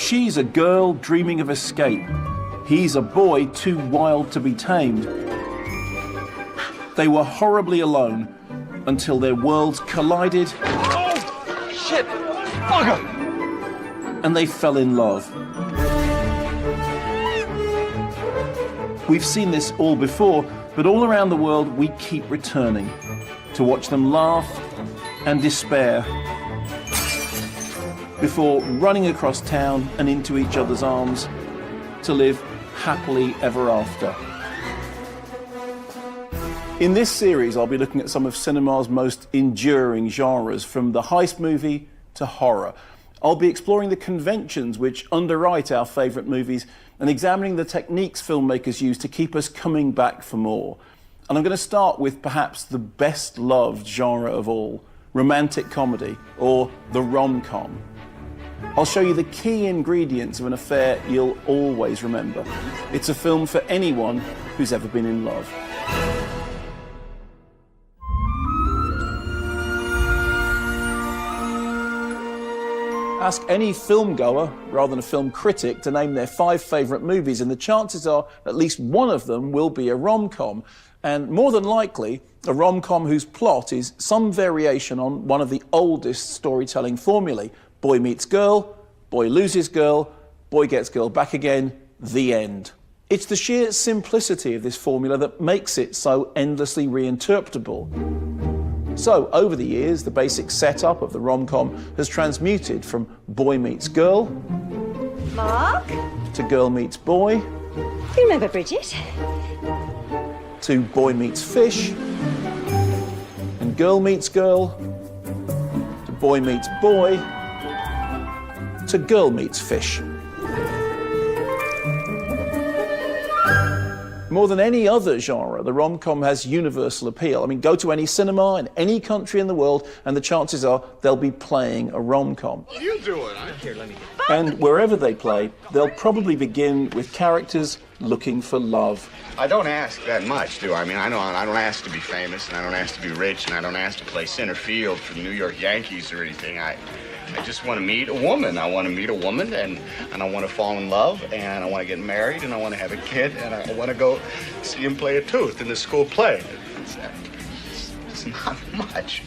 She's a girl dreaming of escape. He's a boy too wild to be tamed. They were horribly alone until their worlds collided. Oh, shit! Bugger! And they fell in love. We've seen this all before, but all around the world we keep returning to watch them laugh and despair before running across town and into each other's arms to live happily ever after. In this series, I'll be looking at some of cinema's most enduring genres, from the heist movie to horror. I'll be exploring the conventions which underwrite our favourite movies and examining the techniques filmmakers use to keep us coming back for more. And I'm going to start with perhaps the best-loved genre of all, romantic comedy, or the rom-com. I'll show you the key ingredients of an affair you'll always remember. It's a film for anyone who's ever been in love. Ask any film goer, rather than a film critic, to name their 5 favourite movies, and the chances are at least one of them will be a rom-com. And more than likely, a rom-com whose plot is some variation on one of the oldest storytelling formulae. Boy meets girl, boy loses girl, boy gets girl back again, the end. It's the sheer simplicity of this formula that makes it so endlessly reinterpretable. So, over the years, the basic setup of the rom-com has transmuted from boy meets girl, Mark? to girl meets boy, You remember Bridget? to boy meets fish, and girl meets girl, to boy meets boy, to girl meets fish. More than any other genre, the rom-com has universal appeal. I mean, go to any cinema in any country in the world, and the chances are they'll be playing a rom-com. What are you doing? Here, let me get... And wherever they play, they'll probably begin with characters looking for love. I don't ask that much, do I? I mean, I don't ask to be famous, and I don't ask to be rich, and I don't ask to play center field for the New York Yankees or anything. I just want to meet a woman. I want to meet a woman, and I want to fall in love, and I want to get married, and I want to have a kid, and I want to go see him play a tooth in the school play. It's not much.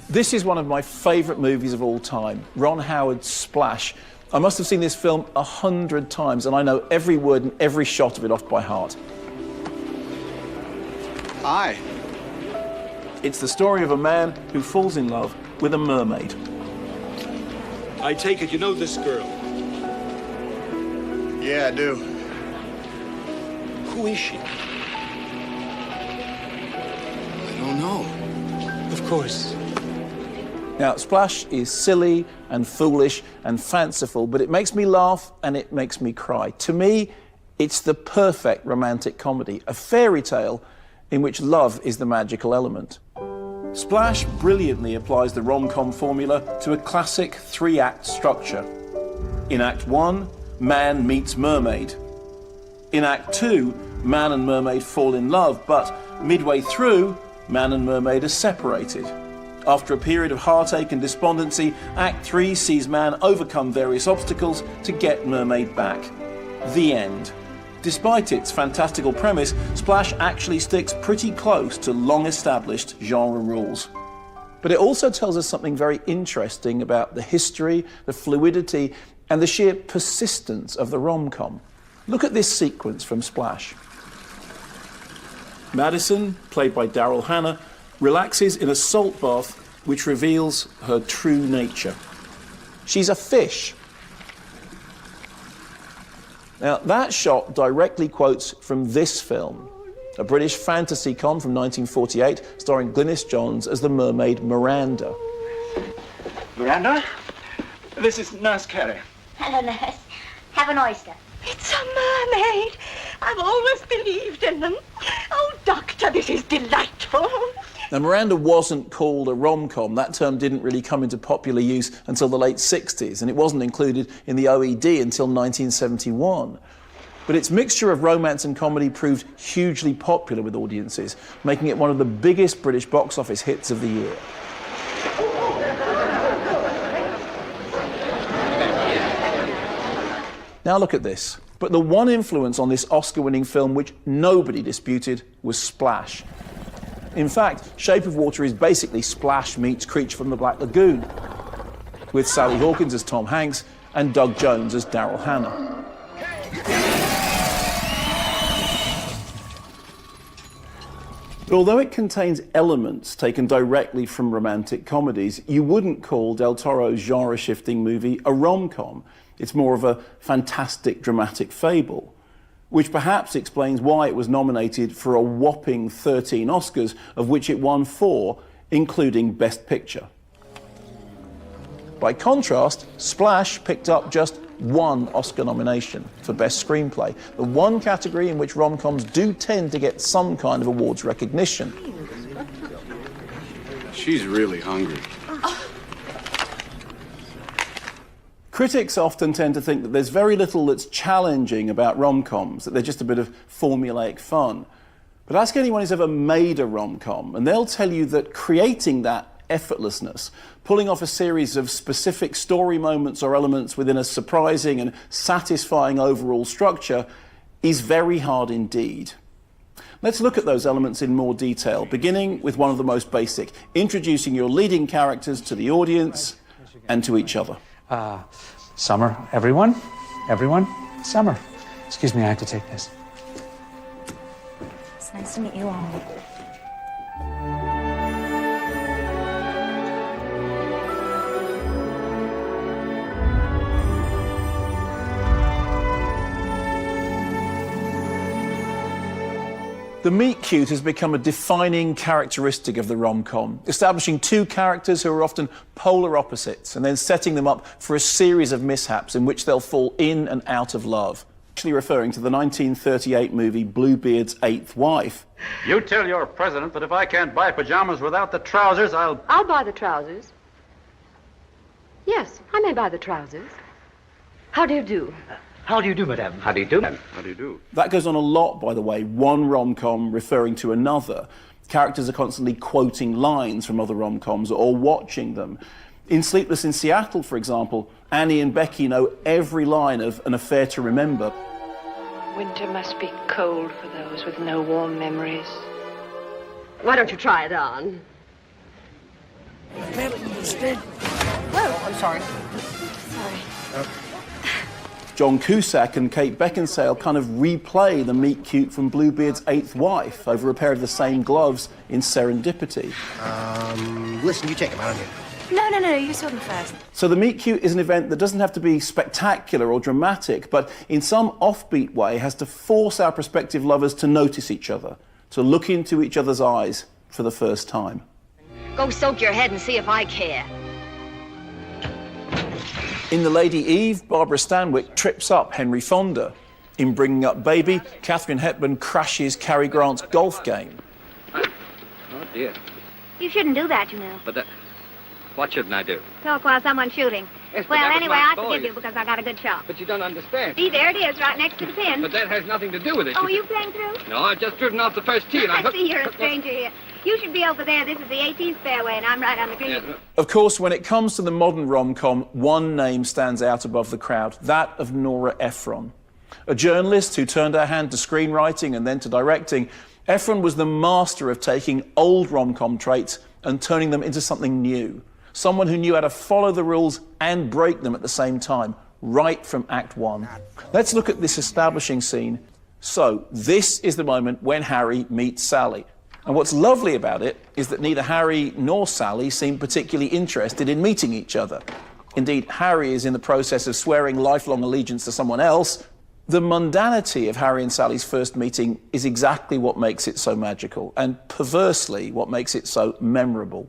This is one of my favourite movies of all time, Ron Howard's Splash. I must have seen this film 100 times, and I know every word and every shot of it off by heart. Hi. It's the story of a man who falls in love with a mermaid. I take it you know this girl. Yeah, I do. Who is she? I don't know. Of course. Now, Splash is silly and foolish and fanciful, but it makes me laugh and it makes me cry. To me, it's the perfect romantic comedy, a fairy tale in which love is the magical element. Splash brilliantly applies the rom-com formula to a classic 3-act structure. In Act 1, man meets mermaid. In Act 2, man and mermaid fall in love, but midway through, man and mermaid are separated. After a period of heartache and despondency, Act 3 sees man overcome various obstacles to get mermaid back. The end. Despite its fantastical premise, Splash actually sticks pretty close to long-established genre rules. But it also tells us something very interesting about the history, the fluidity, and the sheer persistence of the rom-com. Look at this sequence from Splash. Madison, played by Daryl Hannah, relaxes in a salt bath which reveals her true nature. She's a fish. Now, that shot directly quotes from this film, a British fantasy com from 1948, starring Glynis Johns as the mermaid Miranda. Miranda, this is Nurse Carey. Hello, nurse. Have an oyster. It's a mermaid. I've always believed in them. Oh, Doctor, this is delightful. Now, Miranda wasn't called a rom-com. That term didn't really come into popular use until the late 60s, and it wasn't included in the OED until 1971. But its mixture of romance and comedy proved hugely popular with audiences, making it one of the biggest British box office hits of the year. Now look at this. But the one influence on this Oscar-winning film which nobody disputed was Splash. In fact, Shape of Water is basically Splash meets Creature from the Black Lagoon, with Sally Hawkins as Tom Hanks and Doug Jones as Daryl Hannah. But although it contains elements taken directly from romantic comedies, you wouldn't call Del Toro's genre-shifting movie a rom-com. It's more of a fantastic dramatic fable, which perhaps explains why it was nominated for a whopping 13 Oscars, of which it won 4, including Best Picture. By contrast, Splash picked up just 1 Oscar nomination for Best Screenplay, the one category in which rom-coms do tend to get some kind of awards recognition. She's really hungry. Critics often tend to think that there's very little that's challenging about rom-coms, that they're just a bit of formulaic fun. But ask anyone who's ever made a rom-com, and they'll tell you that creating that effortlessness, pulling off a series of specific story moments or elements within a surprising and satisfying overall structure, is very hard indeed. Let's look at those elements in more detail, beginning with one of the most basic, introducing your leading characters to the audience and to each other. Summer, everyone, Summer. Excuse me, I have to take this. It's nice to meet you all. The meet-cute has become a defining characteristic of the rom-com, establishing 2 characters who are often polar opposites and then setting them up for a series of mishaps in which they'll fall in and out of love. Actually referring to the 1938 movie Bluebeard's Eighth Wife. You tell your president that if I can't buy pajamas without the trousers, I'll buy the trousers. Yes, I may buy the trousers. How do you do? How do you do, madame? How do you do? How do you do? That goes on a lot, by the way, one rom-com referring to another. Characters are constantly quoting lines from other rom-coms or watching them. In Sleepless in Seattle, for example, Annie and Becky know every line of An Affair to Remember. Winter must be cold for those with no warm memories. Why don't you try it on? Oh, I'm sorry. Sorry. John Cusack and Kate Beckinsale kind of replay the meet-cute from Bluebeard's Eighth Wife over a pair of the same gloves in Serendipity. Listen, you take him out of here. No, you saw them first. So the meet-cute is an event that doesn't have to be spectacular or dramatic, but in some offbeat way has to force our prospective lovers to notice each other, to look into each other's eyes for the first time. Go soak your head and see if I care. In The Lady Eve, Barbara Stanwyck trips up Henry Fonda. In Bringing Up Baby, Katharine Hepburn crashes Cary Grant's golf game. Oh, dear. You shouldn't do that, you know. But that... What shouldn't I do? Talk while someone's shooting. Yes, but Well, that was anyway, my I forgive boy. you because I got a good shot. But you don't understand. See, there it is, right next to the pin. But that has nothing to do with it. Oh, are you playing through? No, I've just driven off the first tee and I... I see you're a stranger here. You should be over there. This is the 18th fairway, and I'm right on the green. Yeah. Of course, when it comes to the modern rom-com, one name stands out above the crowd, that of Nora Ephron. A journalist who turned her hand to screenwriting and then to directing, Ephron was the master of taking old rom-com traits and turning them into something new. Someone who knew how to follow the rules and break them at the same time, right from Act 1. Let's look at this establishing scene. So, this is the moment when Harry meets Sally. And what's lovely about it is that neither Harry nor Sally seem particularly interested in meeting each other. Indeed, Harry is in the process of swearing lifelong allegiance to someone else. The mundanity of Harry and Sally's first meeting is exactly what makes it so magical, and perversely what makes it so memorable.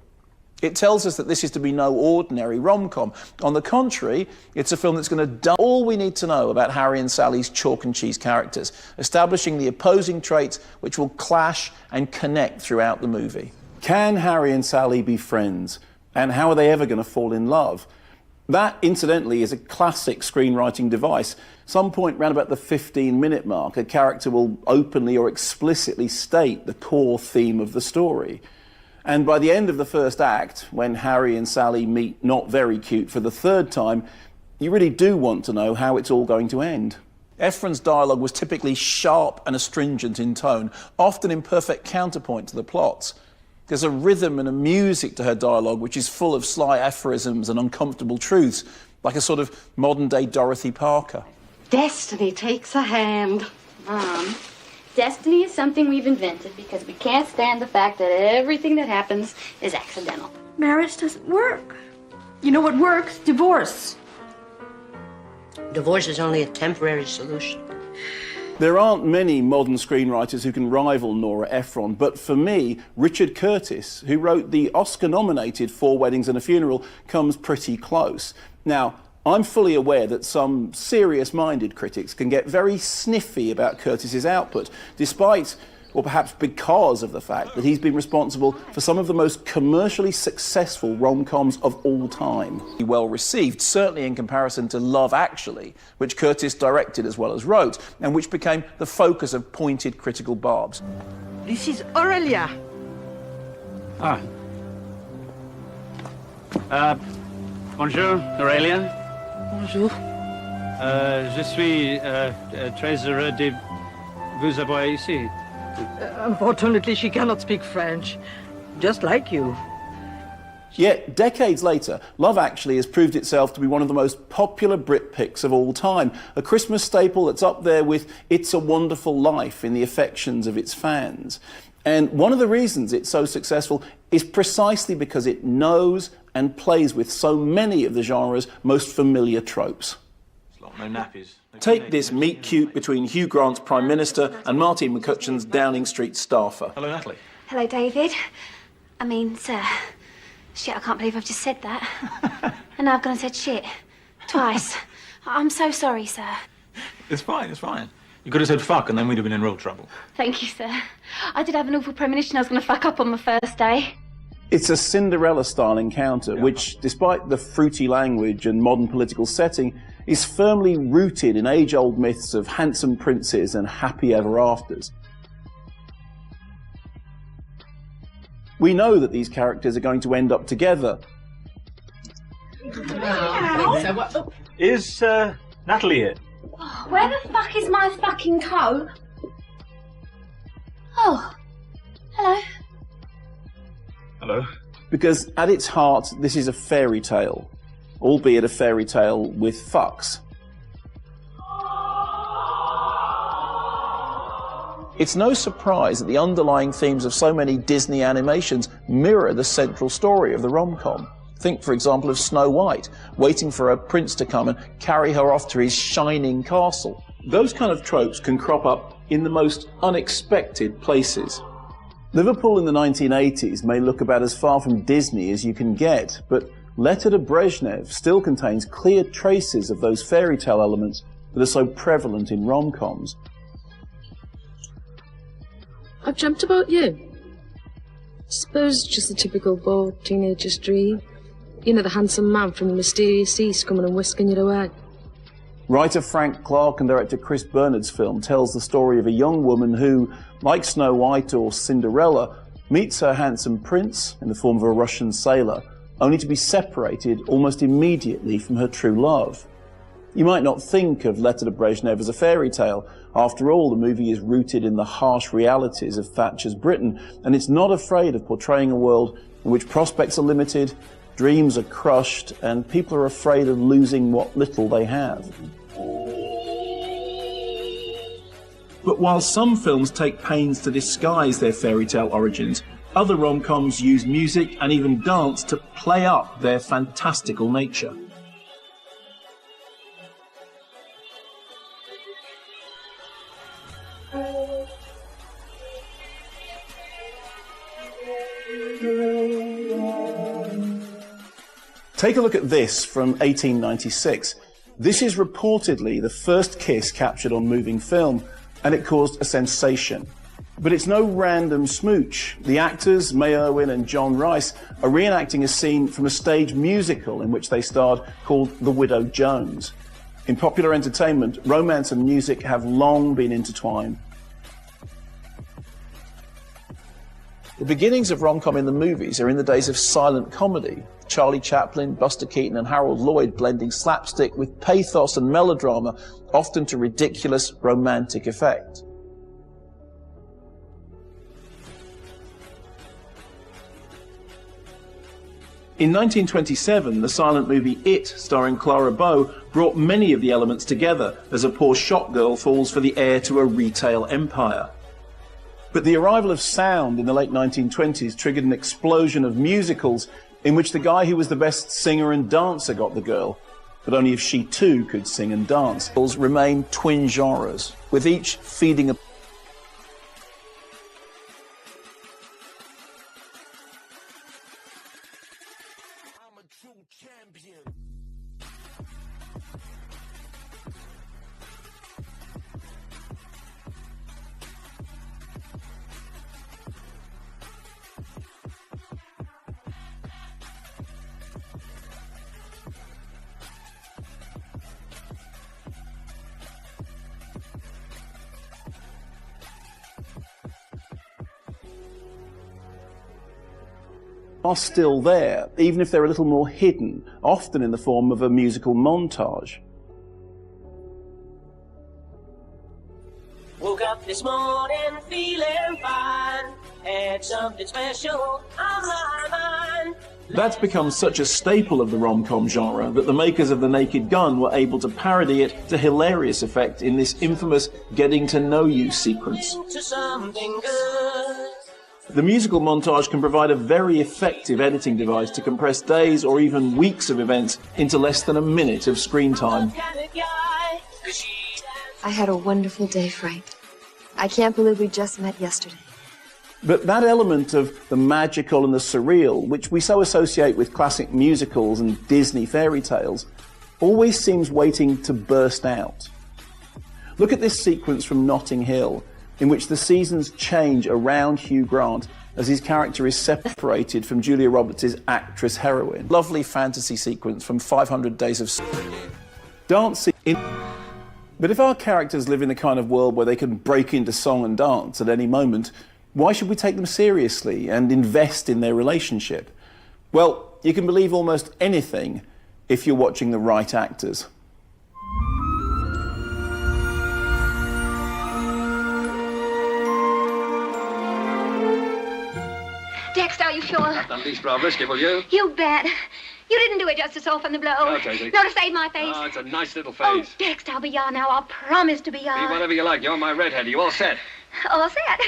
It tells us that this is to be no ordinary rom-com. On the contrary, it's a film that's going to dump all we need to know about Harry and Sally's chalk and cheese characters, establishing the opposing traits which will clash and connect throughout the movie. Can Harry and Sally be friends? And how are they ever going to fall in love? That, incidentally, is a classic screenwriting device. Some point round about the 15-minute mark, a character will openly or explicitly state the core theme of the story. And by the end of the first act, when Harry and Sally meet not very cute for the third time, You really do want to know how it's all going to end. Ephron's dialogue was typically sharp and astringent in tone, often in perfect counterpoint to the plots. There's a rhythm and a music to her dialogue which is full of sly aphorisms and uncomfortable truths, like a sort of modern-day Dorothy Parker. Destiny takes a hand. Mom, destiny is something we've invented because we can't stand the fact that everything that happens is accidental. Marriage doesn't work. You know what works? Divorce. Divorce is only a temporary solution. There aren't many modern screenwriters who can rival Nora Ephron, but for me, Richard Curtis, who wrote the Oscar-nominated 4 Weddings and a Funeral, comes pretty close. Now, I'm fully aware that some serious-minded critics can get very sniffy about Curtis's output, despite, or perhaps because of the fact that he's been responsible for some of the most commercially successful rom-coms of all time. Well received, certainly in comparison to Love Actually, which Curtis directed as well as wrote, and which became the focus of pointed critical barbs. This is Aurelia. Bonjour, Aurelia. Bonjour. Je suis très heureux de vous avoir ici. Unfortunately, she cannot speak French. Just like you. Yet, decades later, Love Actually has proved itself to be one of the most popular Brit picks of all time, a Christmas staple that's up there with It's a Wonderful Life in the affections of its fans. And one of the reasons it's so successful is precisely because it knows and plays with so many of the genre's most familiar tropes. No nappies. Take this meet-cute between Hugh Grant's Prime Minister and Martin McCutcheon's Downing Street staffer. Hello, Natalie. Hello, David. I mean, sir. Shit, I can't believe I've just said that. And now I've gone and said shit. Twice. I'm so sorry, sir. It's fine, it's fine. You could have said fuck and then we'd have been in real trouble. Thank you, sir. I did have an awful premonition I was going to fuck up on my first day. It's a Cinderella-style encounter, which, despite the fruity language and modern political setting, is firmly rooted in age-old myths of handsome princes and happy ever afters. We know that these characters are going to end up together. Is Natalie here? Where the fuck is my fucking coat? Oh, hello. Hello. Because at its heart, this is a fairy tale, albeit a fairy tale with fucks. It's no surprise that the underlying themes of so many Disney animations mirror the central story of the rom-com. Think, for example, of Snow White, waiting for a prince to come and carry her off to his shining castle. Those kind of tropes can crop up in the most unexpected places. Liverpool in the 1980s may look about as far from Disney as you can get, but Letter to Brezhnev still contains clear traces of those fairy tale elements that are so prevalent in rom-coms. I've dreamt about you. Suppose it's just a typical bored teenager's dream. You know, the handsome man from the mysterious East coming and whisking you away. Writer Frank Clark and director Chris Bernard's film tells the story of a young woman who, like Snow White or Cinderella, meets her handsome prince in the form of a Russian sailor, only to be separated almost immediately from her true love. You might not think of Letter to Brezhnev as a fairy tale. After all, the movie is rooted in the harsh realities of Thatcher's Britain, and it's not afraid of portraying a world in which prospects are limited, dreams are crushed, and people are afraid of losing what little they have. But while some films take pains to disguise their fairy tale origins, other rom-coms use music and even dance to play up their fantastical nature. Take a look at this from 1896. This is reportedly the first kiss captured on moving film, and it caused a sensation. But it's no random smooch. The actors, May Irwin and John Rice, are reenacting a scene from a stage musical in which they starred called The Widow Jones. In popular entertainment, romance and music have long been intertwined. The beginnings of rom-com in the movies are in the days of silent comedy. Charlie Chaplin, Buster Keaton and Harold Lloyd blending slapstick with pathos and melodrama, often to ridiculous romantic effect. In 1927, the silent movie It, starring Clara Bow, brought many of the elements together as a poor shop girl falls for the heir to a retail empire. But the arrival of sound in the late 1920s triggered an explosion of musicals in which the guy who was the best singer and dancer got the girl, but only if she too could sing and dance. Musicals remain twin genres, with each feeding a are still there, even if they're a little more hidden, often in the form of a musical montage. Woke up this morning feeling fine. Had something special on my mind. That's become such a staple of the rom-com genre that the makers of The Naked Gun were able to parody it to hilarious effect in this infamous Getting to Know You sequence. To something good. The musical montage can provide a very effective editing device to compress days or even weeks of events into less than a minute of screen time. I had a wonderful day, Frank. I can't believe we just met yesterday. But that element of the magical and the surreal, which we so associate with classic musicals and Disney fairy tales, always seems waiting to burst out. Look at this sequence from Notting Hill, in which the seasons change around Hugh Grant as his character is separated from Julia Roberts' actress heroine. Lovely fantasy sequence from 500 Days of Dancing. But if our characters live in the kind of world where they can break into song and dance at any moment, why should we take them seriously and invest in their relationship? Well, you can believe almost anything if you're watching the right actors. Dexter, are you sure? Not the least bit of risk, will you? You bet. You didn't do it just to soften the blow. No, Tracy. No, to save my face. Oh, it's a nice little Oh, face. Dexter, I'll be yarn now. I'll promise to be Be yarn. whatever you like. You're my redhead. You all set? All set.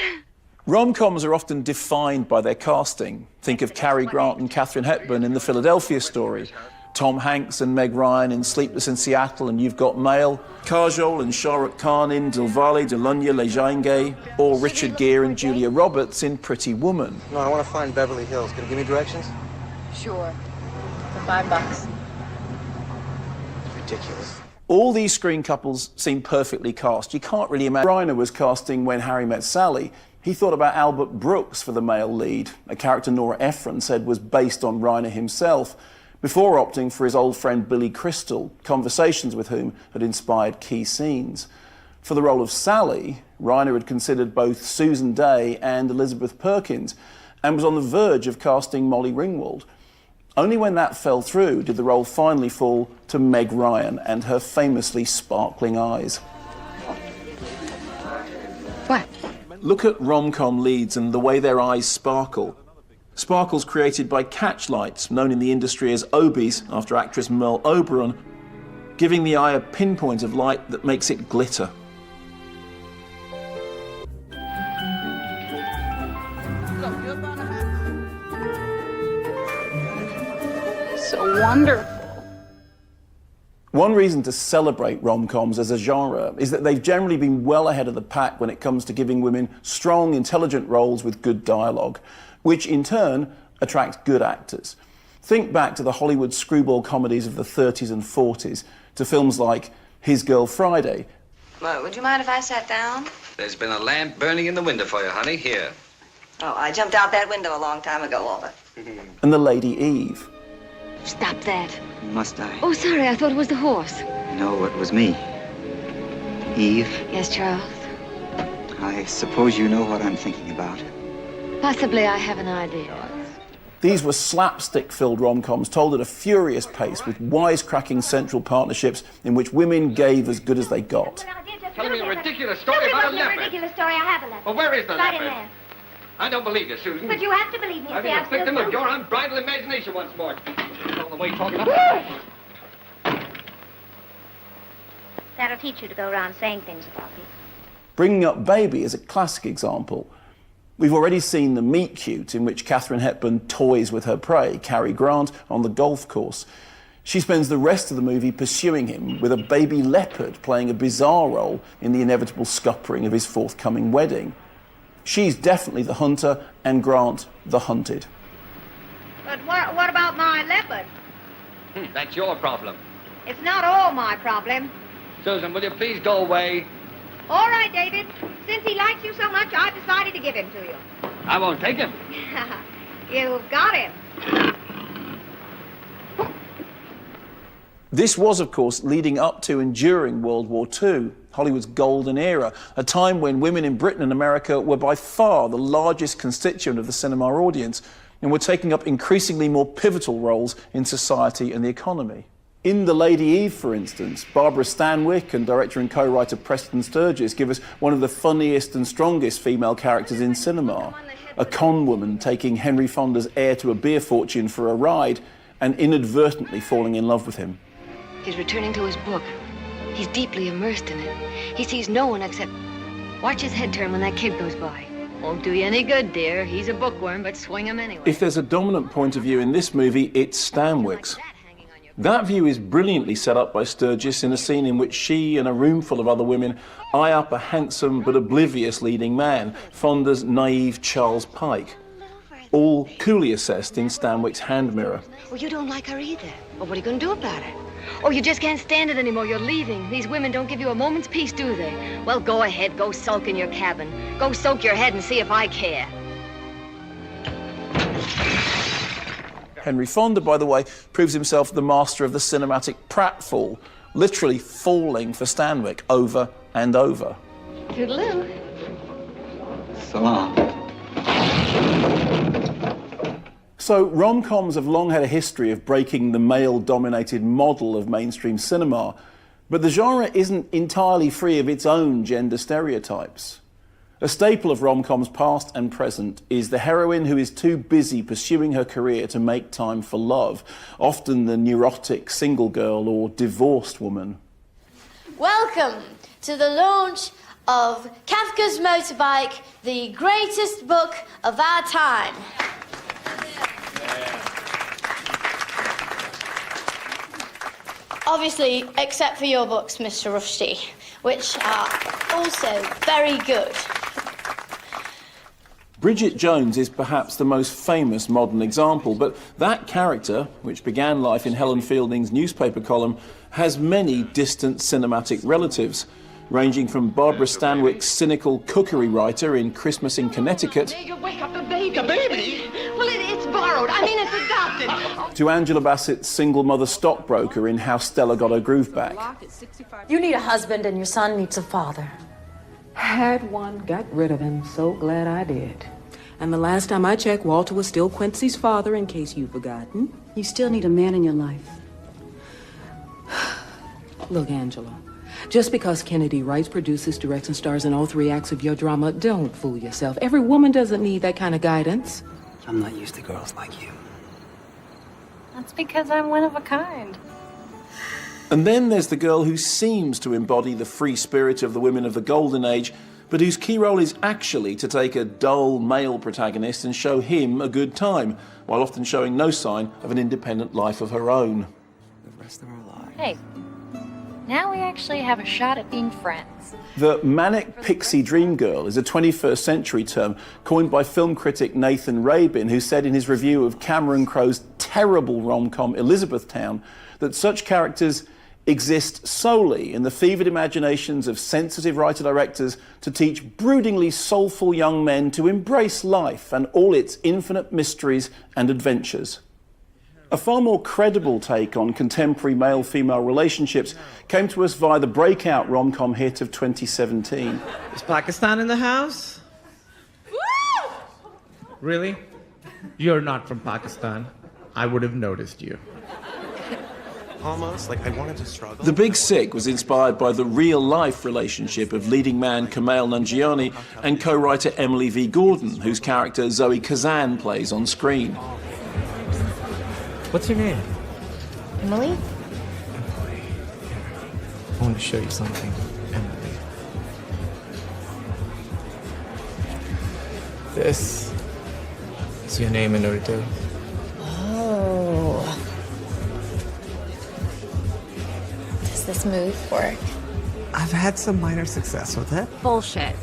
Rom-coms are often defined by their casting. Think of Cary Grant and Katharine Hepburn in The Philadelphia Story, Tom Hanks and Meg Ryan in Sleepless in Seattle and You've Got Mail, Kajol and Shah Rukh Khan in Dilwale Dulhania Le Jayenge, or Richard Gere and Julia Roberts in Pretty Woman. No, I want to find Beverly Hills. Can you give me directions? Sure. For $5. Ridiculous. All these screen couples seem perfectly cast. You can't really imagine. Reiner was casting When Harry Met Sally. He thought about Albert Brooks for the male lead, a character Nora Ephron said was based on Reiner himself, before opting for his old friend Billy Crystal, conversations with whom had inspired key scenes. For the role of Sally, Reiner had considered both Susan Day and Elizabeth Perkins, and was on the verge of casting Molly Ringwald. Only when that fell through did the role finally fall to Meg Ryan and her famously sparkling eyes. What? Look at rom-com leads and the way their eyes sparkle. Sparkles created by catchlights, known in the industry as Obies, after actress Merle Oberon, giving the eye a pinpoint of light that makes it glitter. So wonderful. One reason to celebrate rom-coms as a genre is that they've generally been well ahead of the pack when it comes to giving women strong, intelligent roles with good dialogue, which in turn attract good actors. Think back to the Hollywood screwball comedies of the 30s and 40s, to films like His Girl Friday. Well, would you mind if I sat down? There's been a lamp burning in the window for you, honey. Here. Oh, I jumped out that window a long time ago, Walter. And The Lady Eve. Stop that. Must I? Oh, sorry, I thought it was the horse. No, it was me. Eve, Yes, Charles. I suppose you know what I'm thinking about. Possibly I have an idea. These were slapstick-filled rom-coms told at a furious pace with wisecracking central partnerships in which women gave as good as they got. Telling me a ridiculous story about a leopard. ridiculous story. I have a leopard. Well, where is the Right in leopard? there. I don't believe you, Susan. But you have to believe me. I've It's the been a absolute victim of truth. your unbridled imagination once more. All the way talking about... That'll teach you to go around saying things about me. Bringing Up Baby is a classic example. We've already seen the meet cute in which Katharine Hepburn toys with her prey, Cary Grant, on the golf course. She spends the rest of the movie pursuing him with a baby leopard playing a bizarre role in the inevitable scuppering of his forthcoming wedding. She's definitely the hunter and Grant the hunted. But what about my leopard? That's your problem. It's not all my problem. Susan, will you please go away? All right, David. Since he likes you so much, I've decided to give him to you. I won't take him. You've got him. This was, of course, leading up to and during World War II, Hollywood's golden era, a time when women in Britain and America were by far the largest constituent of the cinema audience and were taking up increasingly more pivotal roles in society and the economy. In The Lady Eve, for instance, Barbara Stanwyck and director and co-writer Preston Sturges give us one of the funniest and strongest female characters in cinema, a con woman taking Henry Fonda's heir to a beer fortune for a ride and inadvertently falling in love with him. He's returning to his book. He's deeply immersed in it. He sees no one except... Watch his head turn when that kid goes by. Won't do you any good, dear. He's a bookworm, but swing him anyway. If there's a dominant point of view in this movie, it's Stanwyck's. That view is brilliantly set up by Sturgis in a scene in which she and a room full of other women eye up a handsome but oblivious leading man, Fonda's naive Charles Pike, all coolly assessed in Stanwyck's hand mirror. Oh, you don't like her either. Well, what are you going to do about it? Oh, you just can't stand it anymore. You're leaving. These women don't give you a moment's peace, do they? Well, go ahead. Go sulk in your cabin. Go soak your head and see if I care. Henry Fonda, by the way, proves himself the master of the cinematic pratfall, literally falling for Stanwyck over and over. Toodaloo. So long. So rom-coms have long had a history of breaking the male-dominated model of mainstream cinema, but the genre isn't entirely free of its own gender stereotypes. A staple of rom-coms past and present is the heroine who is too busy pursuing her career to make time for love, often the neurotic single girl or divorced woman. Welcome to the launch of Kafka's Motorbike, the greatest book of our time. Obviously, except for your books, Mr. Rushdie, which are also very good. Bridget Jones is perhaps the most famous modern example, but that character, which began life in Helen Fielding's newspaper column, has many distant cinematic relatives, ranging from Barbara Stanwyck's cynical cookery writer in Christmas in Connecticut You wake up the baby. The baby? Well, it's borrowed. I mean, it's adopted. to Angela Bassett's single mother stockbroker in How Stella Got Her Groove Back. You need a husband and your son needs a father. Had one, got rid of him. So glad I did. And the last time I checked, Walter was still Quincy's father, in case you've forgotten. You still need a man in your life. Look, Angela, just because Kennedy writes, produces, directs, and stars in all 3 acts of your drama, don't fool yourself. Every woman doesn't need that kind of guidance. I'm not used to girls like you. That's because I'm one of a kind. And then there's the girl who seems to embody the free spirit of the women of the Golden Age, but whose key role is actually to take a dull male protagonist and show him a good time, while often showing no sign of an independent life of her own. The rest of our lives. Hey, now we actually have a shot at being friends. The manic pixie dream girl is a 21st century term coined by film critic Nathan Rabin, who said in his review of Cameron Crowe's terrible rom-com Elizabethtown that such characters exist solely in the fevered imaginations of sensitive writer-directors to teach broodingly soulful young men to embrace life and all its infinite mysteries and adventures. A far more credible take on contemporary male-female relationships came to us via the breakout rom-com hit of 2017. Is Pakistan in the house? Really? You're not from Pakistan. I would have noticed you. Almost, like I wanted to struggle. The Big Sick was inspired by the real-life relationship of leading man Kumail Nanjiani and co-writer Emily V. Gordon, whose character Zoe Kazan plays on screen. What's your name? Emily? I want to show you something, Emily. This is your name in Urdu. Oh. Does this move work? I've had some minor success with it. Bullshit.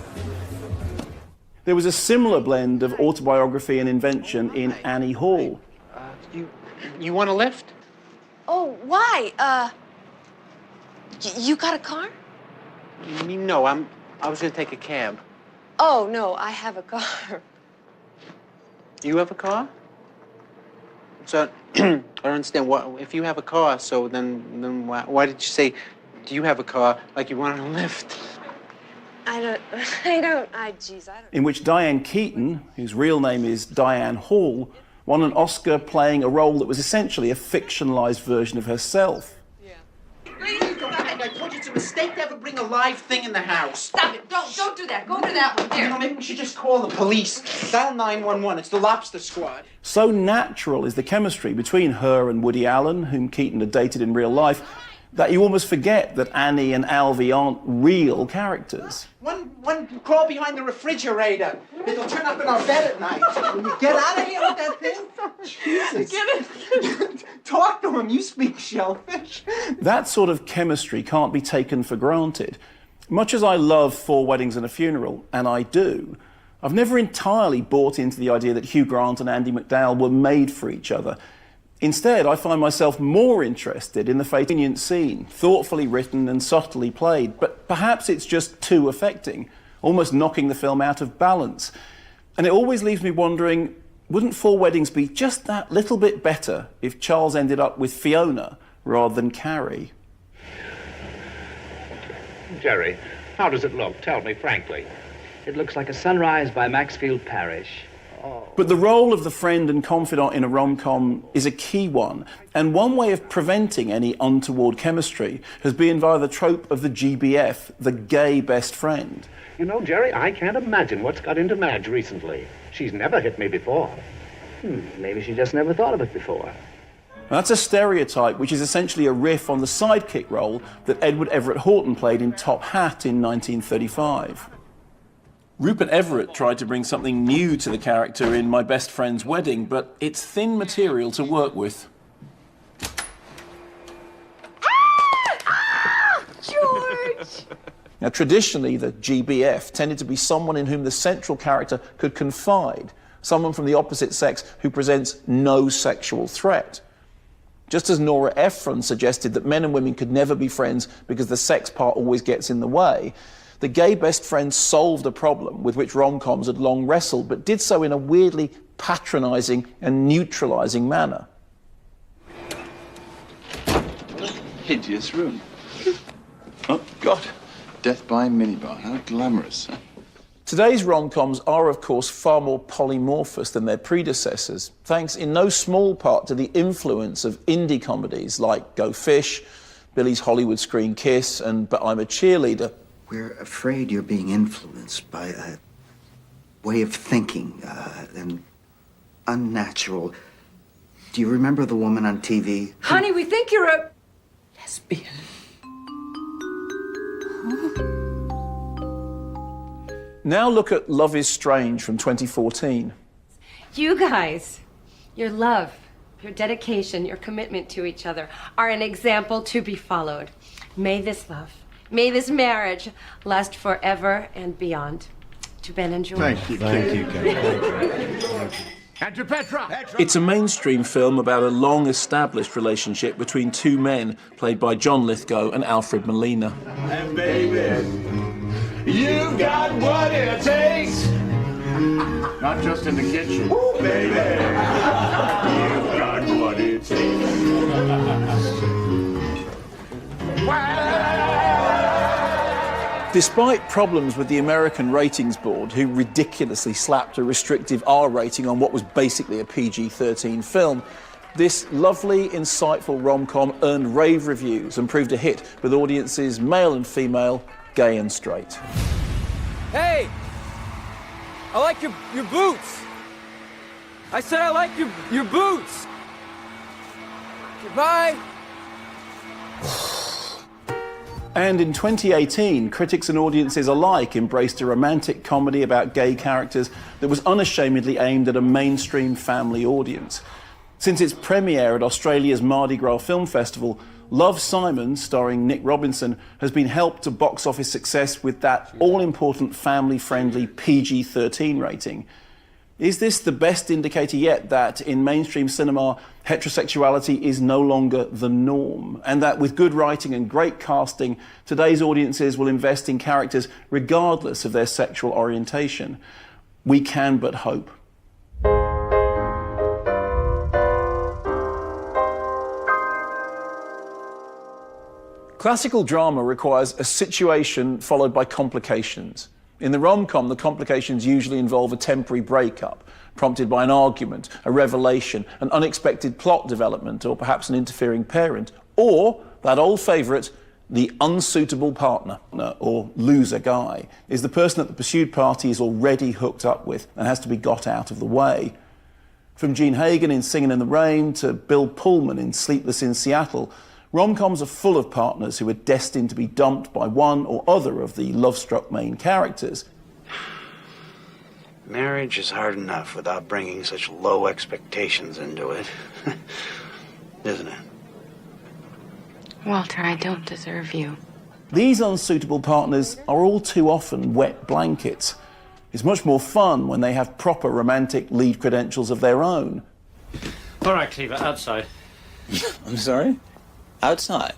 There was a similar blend of autobiography and invention in Annie Hall. You want a lift? Oh, why? You got a car? No, I was gonna take a cab. Oh, no, I have a car. You have a car? So, I don't understand. What, if you have a car, so then why did you say, do you have a car, like you wanted a lift? Jeez, I don't. In which Diane Keaton, whose real name is Diane Hall, won an Oscar playing a role that was essentially a fictionalized version of herself. Please, go back. I told you it's a mistake to ever bring a live thing in the house. Stop it. Don't do that. Go to that one. You know, maybe we should just call the police. Dial 911. It's the Lobster Squad. So natural is the chemistry between her and Woody Allen, whom Keaton had dated in real life, that you almost forget that Annie and Alvy aren't real characters. One crawl behind the refrigerator. It'll turn up in our bed at night. When you get out of here with that thing, Jesus. Get it. Talk to him. You speak shellfish. That sort of chemistry can't be taken for granted. Much as I love Four Weddings and a Funeral, and I do, I've never entirely bought into the idea that Hugh Grant and Andie MacDowell were made for each other. Instead, I find myself more interested in the poignant scene, thoughtfully written and subtly played, but perhaps it's just too affecting, almost knocking the film out of balance. And it always leaves me wondering, wouldn't Four Weddings be just that little bit better if Charles ended up with Fiona rather than Carrie? Jerry, how does it look? Tell me frankly. It looks like a sunrise by Maxfield Parrish. But the role of the friend and confidant in a rom-com is a key one, and one way of preventing any untoward chemistry has been via the trope of the GBF, the gay best friend. You know, Jerry, I can't imagine what's got into Madge recently. She's never hit me before. Maybe she just never thought of it before. That's a stereotype which is essentially a riff on the sidekick role that Edward Everett Horton played in Top Hat in 1935. Rupert Everett tried to bring something new to the character in My Best Friend's Wedding, but it's thin material to work with. George! Now, traditionally, the GBF tended to be someone in whom the central character could confide, someone from the opposite sex who presents no sexual threat. Just as Nora Ephron suggested that men and women could never be friends because the sex part always gets in the way, the gay best friend solved a problem with which rom-coms had long wrestled, but did so in a weirdly patronising and neutralising manner. Hideous room. Oh, God. Death by minibar. How glamorous. Huh? Today's rom-coms are, of course, far more polymorphous than their predecessors, thanks in no small part to the influence of indie comedies like Go Fish, Billy's Hollywood Screen Kiss, and But I'm a Cheerleader. We're afraid you're being influenced by a way of thinking, and unnatural. Do you remember the woman on TV? Honey, we think you're a lesbian. Now look at Love is Strange from 2014. You guys, your love, your dedication, your commitment to each other are an example to be followed. May this love, may this marriage last forever and beyond. To Ben and George. Thank you, Kate. And to Petra! It's a mainstream film about a long-established relationship between two men, played by John Lithgow and Alfred Molina. And baby, you've got what it takes. Not just in the kitchen. Ooh, baby, you've got what it takes. Despite problems with the American Ratings Board, who ridiculously slapped a restrictive R rating on what was basically a PG-13 film, this lovely, insightful rom-com earned rave reviews and proved a hit with audiences male and female, gay and straight. Hey! I like your boots! I said I like your boots! Goodbye! And in 2018, critics and audiences alike embraced a romantic comedy about gay characters that was unashamedly aimed at a mainstream family audience. Since its premiere at Australia's Mardi Gras Film Festival, Love, Simon, starring Nick Robinson, has been helped to box office success with that all-important family-friendly PG-13 rating. Is this the best indicator yet that in mainstream cinema, heterosexuality is no longer the norm, and that with good writing and great casting, today's audiences will invest in characters regardless of their sexual orientation? We can but hope. Classical drama requires a situation followed by complications. In the rom-com, the complications usually involve a temporary breakup, prompted by an argument, a revelation, an unexpected plot development, or perhaps an interfering parent, or that old favourite, the unsuitable partner, or loser guy, is the person that the pursued party is already hooked up with and has to be got out of the way. From Gene Hagen in Singin' in the Rain to Bill Pullman in Sleepless in Seattle, rom-coms are full of partners who are destined to be dumped by one or other of the love-struck main characters. Marriage is hard enough without bringing such low expectations into it. Isn't it? Walter, I don't deserve you. These unsuitable partners are all too often wet blankets. It's much more fun when they have proper romantic lead credentials of their own. All right, Cleaver, outside. I'm sorry? Outside?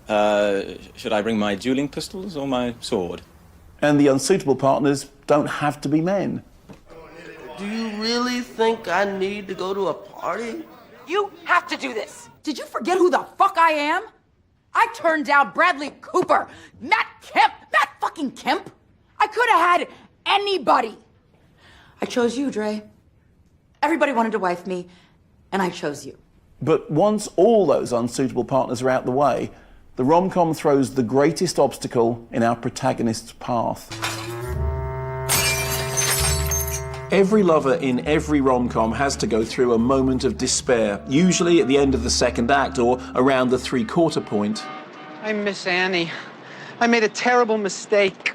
Should I bring my dueling pistols or my sword? And the unsuitable partners don't have to be men. Do you really think I need to go to a party? You have to do this. Did you forget who the fuck I am? I turned down Bradley Cooper, Matt fucking Kemp. I could have had anybody. I chose you, Dre. Everybody wanted to wife me, and I chose you. But once all those unsuitable partners are out the way, the rom-com throws the greatest obstacle in our protagonist's path. Every lover in every rom-com has to go through a moment of despair, usually at the end of the second act or around the three-quarter point. I miss Annie. I made a terrible mistake.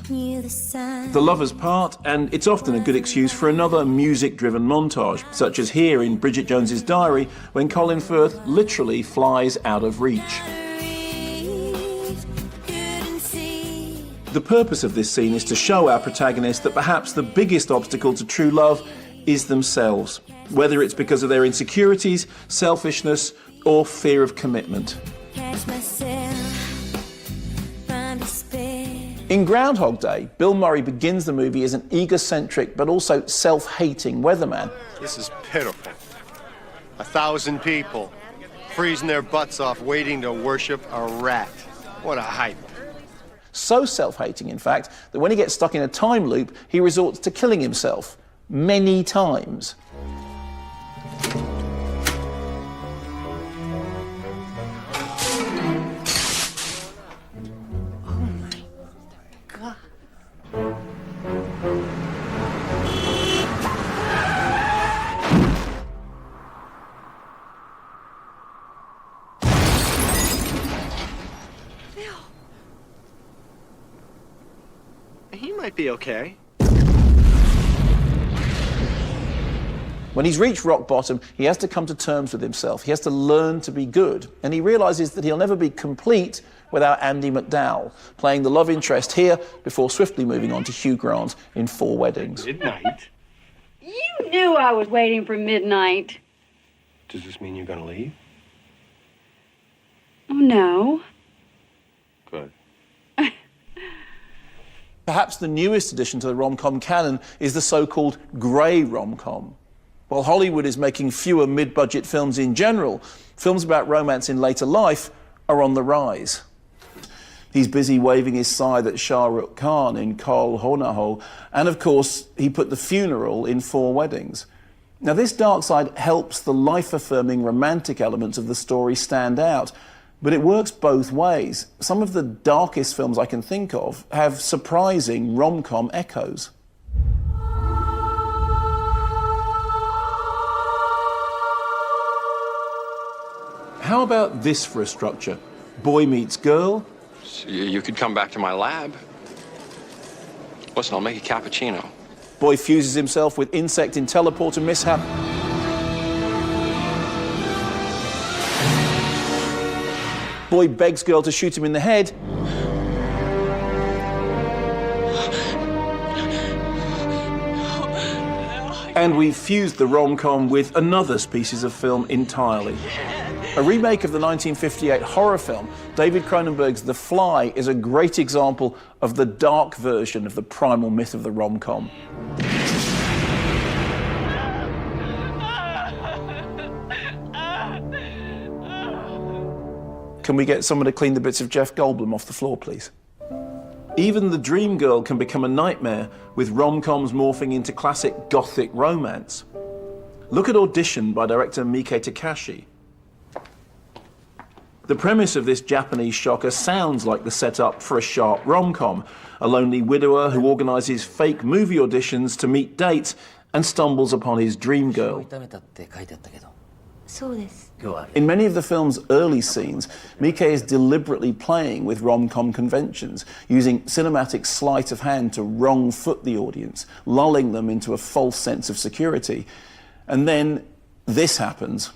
The lover's part, and it's often a good excuse for another music-driven montage, such as here in Bridget Jones's Diary, when Colin Firth literally flies out of reach. The purpose of this scene is to show our protagonist that perhaps the biggest obstacle to true love is themselves, whether it's because of their insecurities, selfishness, or fear of commitment. In Groundhog Day, Bill Murray begins the movie as an egocentric but also self-hating weatherman. This is pitiful. 1,000 people freezing their butts off waiting to worship a rat. What a hype. So self-hating, in fact, that when he gets stuck in a time loop, he resorts to killing himself many times. He might be okay. When he's reached rock bottom, he has to come to terms with himself. He has to learn to be good. And he realises that he'll never be complete without Andie MacDowell, playing the love interest here before swiftly moving on to Hugh Grant in 4 Weddings. Midnight? You knew I was waiting for midnight. Does this mean you're gonna leave? Oh, no. Good. Perhaps the newest addition to the rom-com canon is the so-called grey rom-com. While Hollywood is making fewer mid-budget films in general, films about romance in later life are on the rise. He's busy waving his scythe at Shah Rukh Khan in Kol Ho Na Ho, and of course, he put the funeral in 4 Weddings. Now, this dark side helps the life-affirming romantic elements of the story stand out, but it works both ways. Some of the darkest films I can think of have surprising rom-com echoes. How about this for a structure? Boy meets girl. You could come back to my lab. Listen, I'll make a cappuccino. Boy fuses himself with insect in teleporter mishap. Boy begs girl to shoot him in the head. And we fused the rom-com with another species of film entirely. A remake of the 1958 horror film, David Cronenberg's The Fly, is a great example of the dark version of the primal myth of the rom-com. Can we get someone to clean the bits of Jeff Goldblum off the floor, please? Even the dream girl can become a nightmare, with rom-coms morphing into classic gothic romance. Look at Audition by director Miike Takashi. The premise of this Japanese shocker sounds like the setup for a sharp rom-com. A lonely widower who organises fake movie auditions to meet dates and stumbles upon his dream girl. In many of the film's early scenes, Miike is deliberately playing with rom-com conventions, using cinematic sleight of hand to wrong-foot the audience, lulling them into a false sense of security. And then this happens.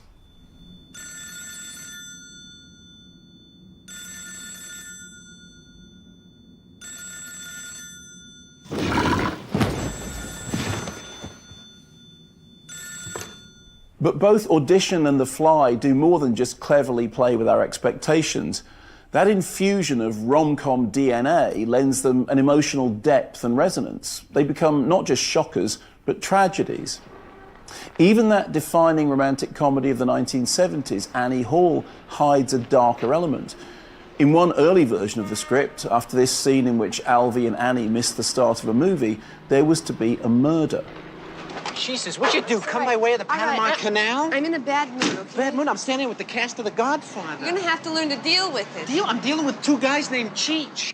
But both Audition and The Fly do more than just cleverly play with our expectations. That infusion of rom-com DNA lends them an emotional depth and resonance. They become not just shockers, but tragedies. Even that defining romantic comedy of the 1970s, Annie Hall, hides a darker element. In one early version of the script, after this scene in which Alvy and Annie miss the start of a movie, there was to be a murder. Jesus, what'd you do? Come by way of the Panama Canal? I'm in a bad mood, okay? Bad mood? I'm standing with the cast of The Godfather. You're gonna have to learn to deal with it. I'm dealing with 2 guys named Cheech.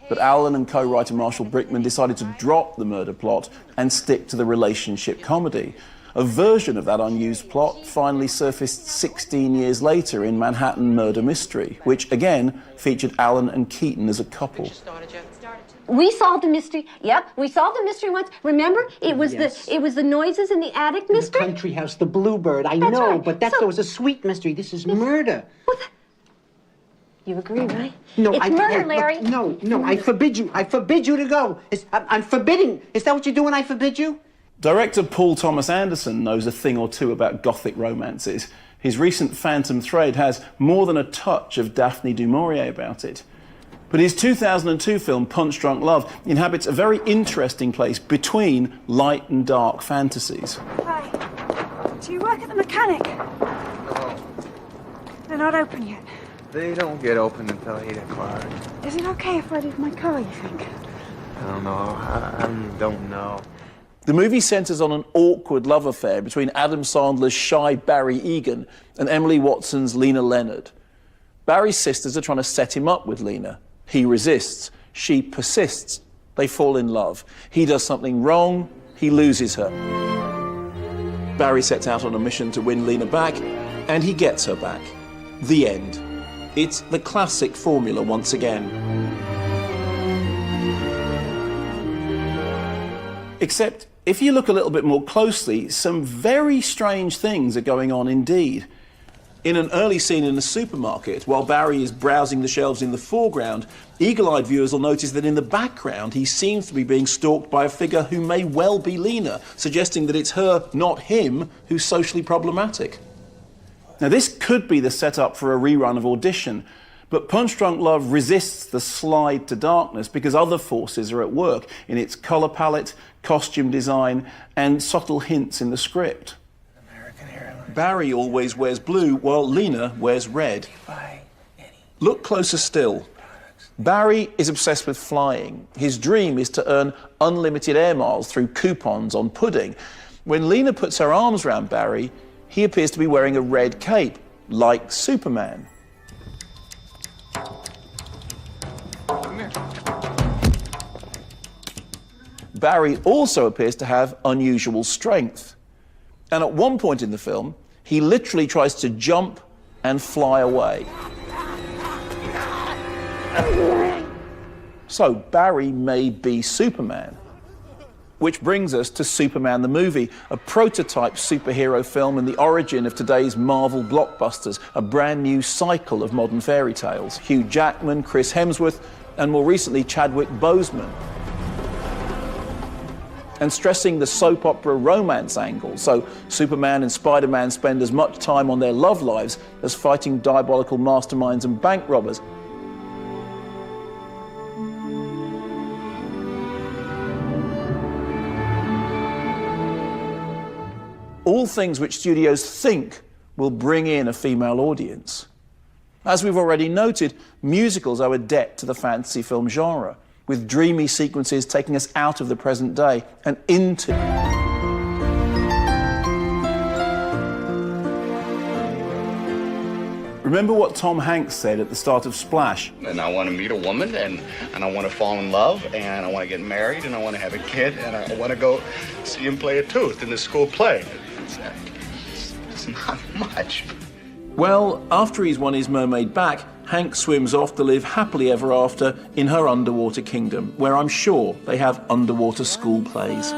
But Alan and co-writer Marshall Brickman decided to drop the murder plot and stick to the relationship comedy. A version of that unused plot finally surfaced 16 years later in Manhattan Murder Mystery, which again featured Alan and Keaton as a couple. We solved the mystery. Yep, we solved the mystery once. Remember, it was the noises in the attic mystery. The country house, the Bluebird. I That's know, right. but that was a sweet mystery. This is murder. You agree, right? No, it's murder, look, Larry. No, I forbid you. I forbid you to go. I'm forbidding. Is that what you do when I forbid you? Director Paul Thomas Anderson knows a thing or two about gothic romances. His recent Phantom Thread has more than a touch of Daphne du Maurier about it. But his 2002 film, Punch Drunk Love, inhabits a very interesting place between light and dark fantasies. Hi. Do you work at the mechanic? No. They're not open yet. They don't get open until 8 o'clock. Is it okay if I leave my car, you think? I don't know. I don't know. The movie centres on an awkward love affair between Adam Sandler's shy Barry Egan and Emily Watson's Lena Leonard. Barry's sisters are trying to set him up with Lena. He resists. She persists. They fall in love. He does something wrong. He loses her. Barry sets out on a mission to win Lena back, and he gets her back. The end. It's the classic formula once again. Except, if you look a little bit more closely, some very strange things are going on indeed. In an early scene in a supermarket, while Barry is browsing the shelves in the foreground, eagle-eyed viewers will notice that in the background he seems to be being stalked by a figure who may well be Lena, suggesting that it's her, not him, who's socially problematic. Now, this could be the setup for a rerun of Audition, but Punch Drunk Love resists the slide to darkness because other forces are at work in its colour palette, costume design, and subtle hints in the script. Barry always wears blue, while Lena wears red. Look closer still. Barry is obsessed with flying. His dream is to earn unlimited air miles through coupons on pudding. When Lena puts her arms around Barry, he appears to be wearing a red cape, like Superman. Barry also appears to have unusual strength. And at one point in the film, he literally tries to jump and fly away. So Barry may be Superman. Which brings us to Superman the movie, a prototype superhero film and the origin of today's Marvel blockbusters, a brand new cycle of modern fairy tales. Hugh Jackman, Chris Hemsworth, and more recently Chadwick Boseman. And stressing the soap opera romance angle, so Superman and Spider-Man spend as much time on their love lives as fighting diabolical masterminds and bank robbers. All things which studios think will bring in a female audience. As we've already noted, musicals owe a debt to the fantasy film genre, with dreamy sequences taking us out of the present day and into... Remember what Tom Hanks said at the start of Splash? And I want to meet a woman, and I want to fall in love, and I want to get married, and I want to have a kid, and I want to go see him play a tooth in the school play. It's not much. Well, after he's won his mermaid back, Hank swims off to live happily ever after in her underwater kingdom, where I'm sure they have underwater school plays.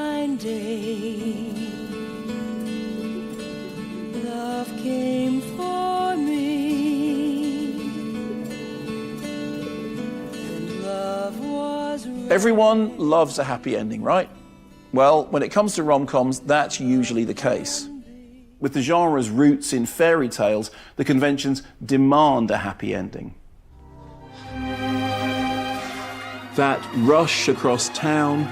Love came for me, and love was right. Everyone loves a happy ending, right? Well, when it comes to rom-coms, that's usually the case. With the genre's roots in fairy tales, the conventions demand a happy ending. That rush across town,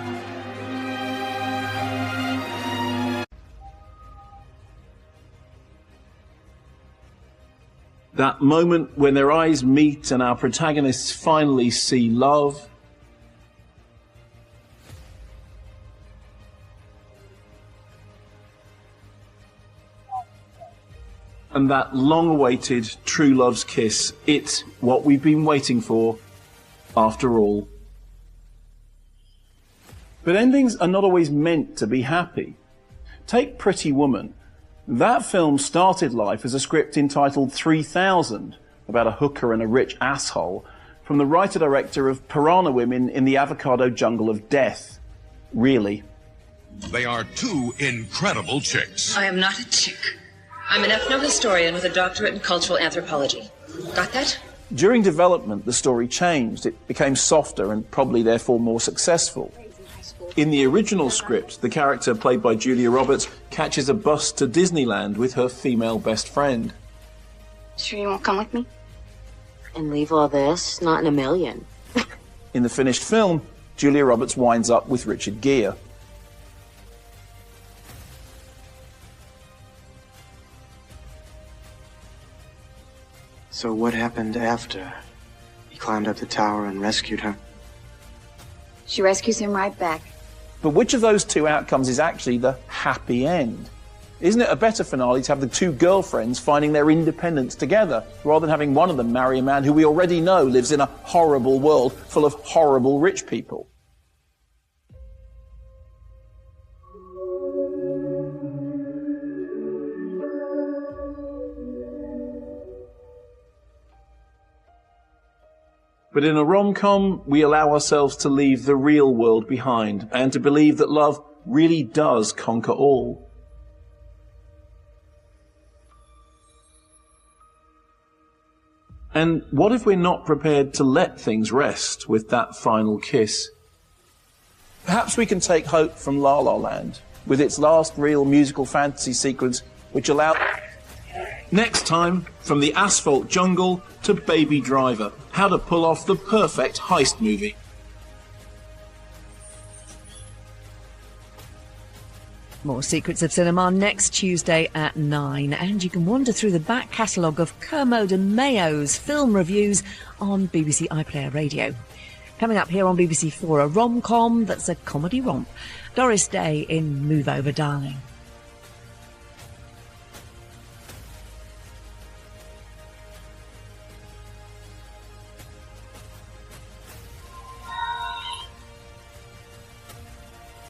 that moment when their eyes meet and our protagonists finally see love. And that long-awaited true love's kiss. It's what we've been waiting for, after all. But endings are not always meant to be happy. Take Pretty Woman. That film started life as a script entitled 3000, about a hooker and a rich asshole, from the writer-director of Piranha Women in the Avocado Jungle of Death. Really. They are two incredible chicks. I am not a chick. I'm an ethnohistorian with a doctorate in cultural anthropology. Got that? During development, the story changed. It became softer and probably therefore more successful. In the original script, the character played by Julia Roberts catches a bus to Disneyland with her female best friend. Sure you won't come with me? And leave all this? Not in a million. In the finished film, Julia Roberts winds up with Richard Gere. So what happened after he climbed up the tower and rescued her? She rescues him right back. But which of those two outcomes is actually the happy end? Isn't it a better finale to have the two girlfriends finding their independence together, rather than having one of them marry a man who we already know lives in a horrible world full of horrible rich people? But in a rom-com, we allow ourselves to leave the real world behind and to believe that love really does conquer all. And what if we're not prepared to let things rest with that final kiss? Perhaps we can take hope from La La Land, with its last real musical fantasy sequence, which allowed... Next time, from the asphalt jungle to Baby Driver, how to pull off the perfect heist movie. More Secrets of Cinema next Tuesday at 9, and you can wander through the back catalogue of Kermode and Mayo's film reviews on BBC iPlayer Radio. Coming up here on BBC4, a rom-com that's a comedy romp. Doris Day in Move Over Darling.